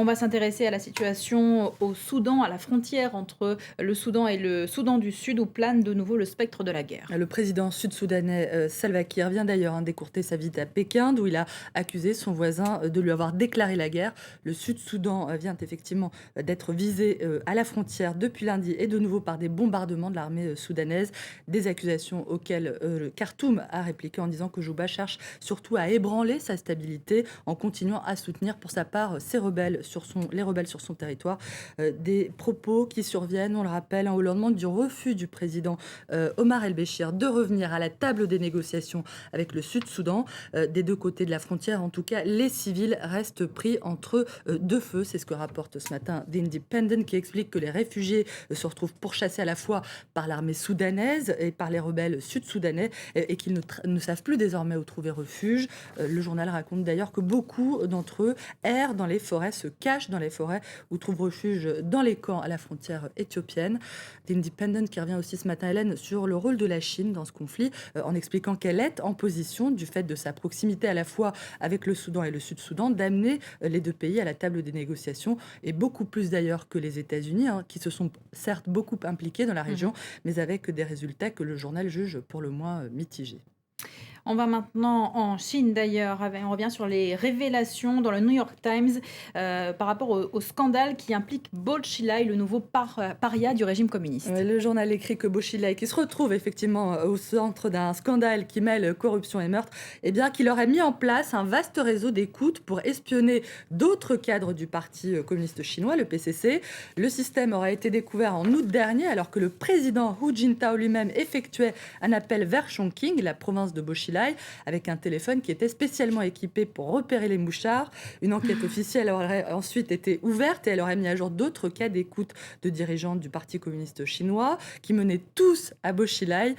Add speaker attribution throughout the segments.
Speaker 1: On va s'intéresser à la situation au Soudan, à la frontière entre le Soudan et le Soudan du Sud, où plane de nouveau le spectre de la guerre.
Speaker 2: Le président sud-soudanais Salva Kiir vient d'ailleurs d'écourter sa visite à Pékin, d'où il a accusé son voisin de lui avoir déclaré la guerre. Le Sud-Soudan vient effectivement d'être visé à la frontière depuis lundi et de nouveau par des bombardements de l'armée soudanaise. Des accusations auxquelles le Khartoum a répliqué en disant que Juba cherche surtout à ébranler sa stabilité en continuant à soutenir pour sa part les rebelles sur son territoire. Des propos qui surviennent, on le rappelle, au lendemain du refus du président Omar El-Béchir de revenir à la table des négociations avec le Sud-Soudan. Des deux côtés de la frontière, en tout cas, les civils restent pris entre deux feux. C'est ce que rapporte ce matin The Independent, qui explique que les réfugiés se retrouvent pourchassés à la fois par l'armée soudanaise et par les rebelles sud-soudanais et qu'ils ne savent plus désormais où trouver refuge. Le journal raconte d'ailleurs que beaucoup d'entre eux errent dans les forêts, se cachent dans les forêts ou trouvent refuge dans les camps à la frontière éthiopienne. The Independent qui revient aussi ce matin, Hélène, sur le rôle de la Chine dans ce conflit, en expliquant qu'elle est en position, du fait de sa proximité à la fois avec le Soudan et le Sud-Soudan, d'amener les deux pays à la table des négociations, et beaucoup plus d'ailleurs que les États-Unis, qui se sont certes beaucoup impliqués dans la région, mais avec des résultats que le journal juge pour le moins mitigés.
Speaker 1: On va maintenant en Chine d'ailleurs. On revient sur les révélations dans le New York Times par rapport au scandale qui implique Bo Xilai, le nouveau paria du régime communiste.
Speaker 2: Le journal écrit que Bo Xilai, qui se retrouve effectivement au centre d'un scandale qui mêle corruption et meurtre, eh bien qu'il aurait mis en place un vaste réseau d'écoute pour espionner d'autres cadres du parti communiste chinois, le PCC. Le système aurait été découvert en août dernier, alors que le président Hu Jintao lui-même effectuait un appel vers Chongqing, la province de Bo Xilai, avec un téléphone qui était spécialement équipé pour repérer les mouchards. Une enquête officielle aurait ensuite été ouverte et elle aurait mis à jour d'autres cas d'écoute de dirigeants du Parti communiste chinois qui menaient tous à Bo Xilai,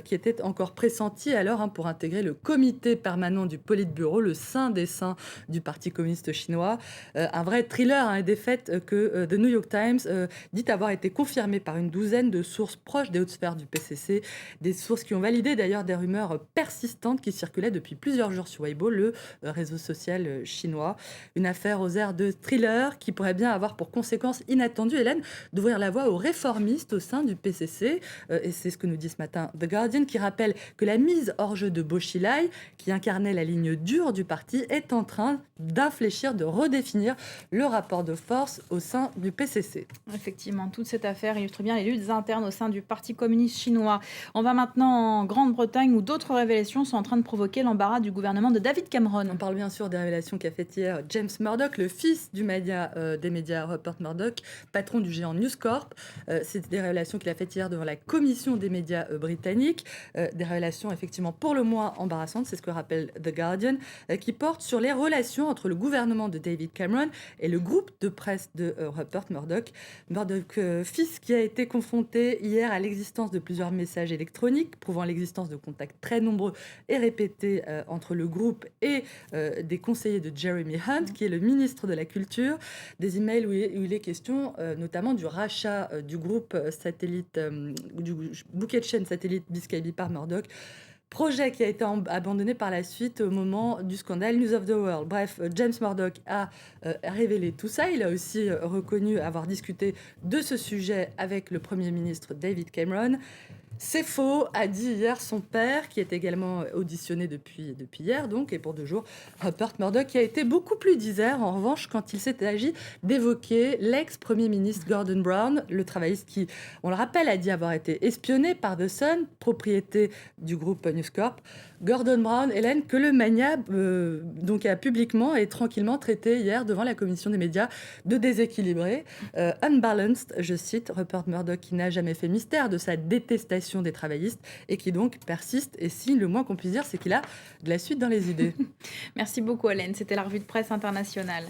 Speaker 2: qui était encore pressenti alors pour intégrer le comité permanent du Politburo, le saint des saints du Parti communiste chinois. Un vrai thriller, et des faits que The New York Times dit avoir été confirmé par une douzaine de sources proches des hautes sphères du PCC, des sources qui ont validé d'ailleurs des rumeurs persistantes qui circulait depuis plusieurs jours sur Weibo, le réseau social chinois. Une affaire aux airs de thriller qui pourrait bien avoir pour conséquence inattendue, Hélène, d'ouvrir la voie aux réformistes au sein du PCC. Et c'est ce que nous dit ce matin The Guardian, qui rappelle que la mise hors jeu de Bo Xilai, qui incarnait la ligne dure du parti, est en train d'infléchir, de redéfinir le rapport de force au sein du PCC.
Speaker 1: Effectivement, toute cette affaire illustre bien les luttes internes au sein du Parti communiste chinois. On va maintenant en Grande-Bretagne, où d'autres révélations sont en train de provoquer l'embarras du gouvernement de David Cameron.
Speaker 2: On parle bien sûr des révélations qu'a faites hier James Murdoch, le fils des médias Rupert Murdoch, patron du géant News Corp. C'est des révélations qu'il a faites hier devant la commission des médias britanniques. Des révélations effectivement pour le moins embarrassantes, c'est ce que rappelle The Guardian, qui portent sur les relations entre le gouvernement de David Cameron et le groupe de presse de Rupert Murdoch. Murdoch, fils, qui a été confronté hier à l'existence de plusieurs messages électroniques prouvant l'existence de contacts très nombreux et répété entre le groupe et des conseillers de Jeremy Hunt, qui est le ministre de la Culture. Des emails où il est question notamment du rachat du groupe satellite, du bouquet de chaînes satellite Biscayee par Murdoch. Projet qui a été abandonné par la suite au moment du scandale News of the World. Bref, James Murdoch a révélé tout ça. Il a aussi reconnu avoir discuté de ce sujet avec le Premier ministre David Cameron. C'est faux, a dit hier son père, qui est également auditionné depuis hier, donc, et pour 2 jours. Rupert Murdoch, qui a été beaucoup plus disert, en revanche, quand il s'est agi d'évoquer l'ex-premier ministre Gordon Brown, le travailliste qui, on le rappelle, a dit avoir été espionné par The Sun, propriété du groupe News Corp. Gordon Brown, Hélène, que le Mania donc a publiquement et tranquillement traité hier devant la commission des médias de déséquilibré, unbalanced, je cite, Rupert Murdoch, qui n'a jamais fait mystère de sa détestation des travaillistes et qui donc persiste. Et si le moins qu'on puisse dire, c'est qu'il a de la suite dans les idées.
Speaker 1: Merci beaucoup, Hélène. C'était la revue de presse internationale.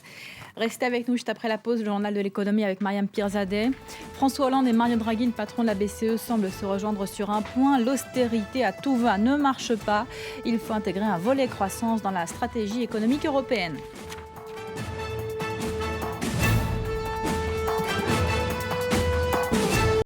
Speaker 1: Restez avec nous juste après la pause, le journal de l'économie avec Mariam Pirzadeh. François Hollande et Mario Draghi, le patron de la BCE, semblent se rejoindre sur un point. L'austérité à tout va ne marche pas. Il faut intégrer un volet croissance dans la stratégie économique européenne.